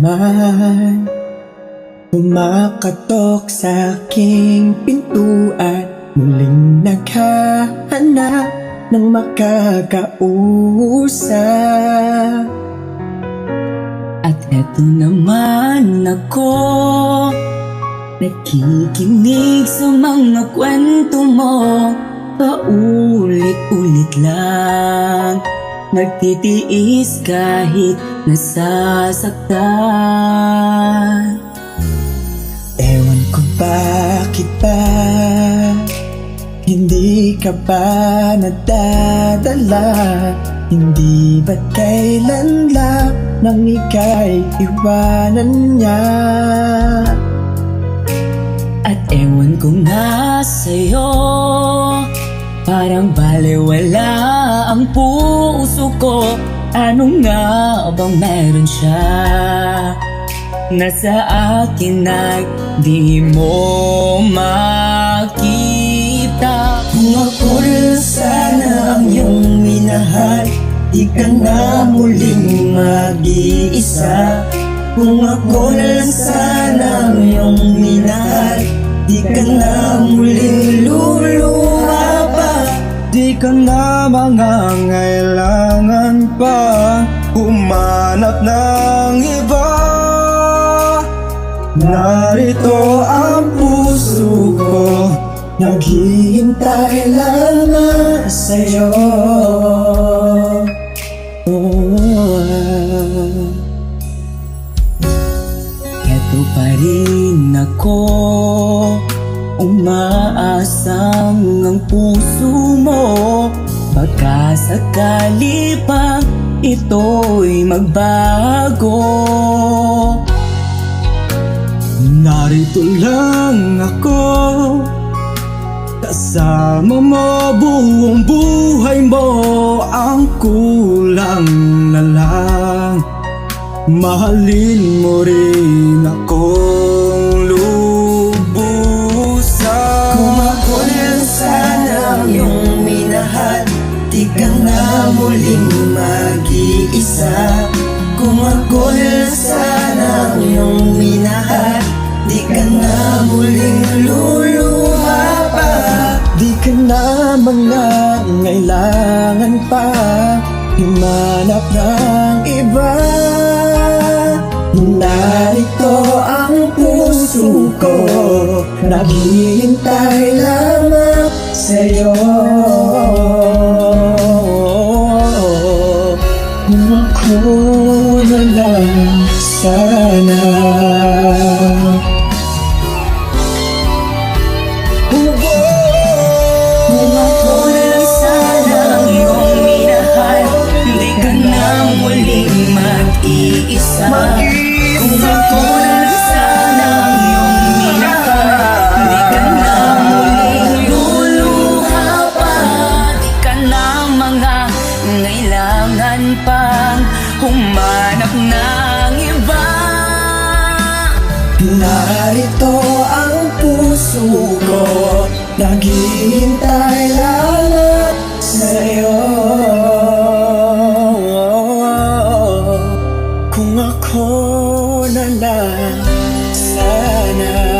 naman kumakatok sa aking pintuan, muling naghahanap ng makakausap. At eto naman ako, nakikinig sa mga kwento mo, paulit-ulit lang, nagtitiis kahit nasasaktan. Ewan ko bakit ba hindi ka pa nadadala, hindi ba't kailan lang nang ika'y iwanan niya? At ewan ko nga sa'yo, parang balewala ang puso ko. Ano nga bang meron siya na sa akin ay di mo makita? Kung ako rin sana ang iyong minahal, di ka na muling mag-iisa. Kung ako rin sana ang iyong minahal, di ka na muling luluha pa. Di ka na mangangailangan pa humanap ng iba. Narito ang puso ko, naghihintay lamang sa'yo. Eto pa rin ako, umaasang ang puso mo, baka sakali pang ito'y magbago. Narito lang ako, kasama mo buong buhay mo. Ang kulang na lang, mahalin mo rin akong lubusan. Kung ako rin sana ang iyong minahal, di ka na muling mag-iisa. Kung ako rin sana ang iyong minahal, di ka na muling luluha pa. Di ka na mangangailangan pa humanap ng iba. Narito ang puso ko, naghihintay lamang sa'yo. Kung ako na lang sana. Kung ako lang sana ang iyong minahal, di ka na muling mag-iisa. Kung ako lang sana ang iyong minahal, di ka na muling luluha pa. Di ka na mangangailangan pang humanap ng iba. Narito ang puso ko, naghihintay lamang sa'yo. Kung ako na lang sana.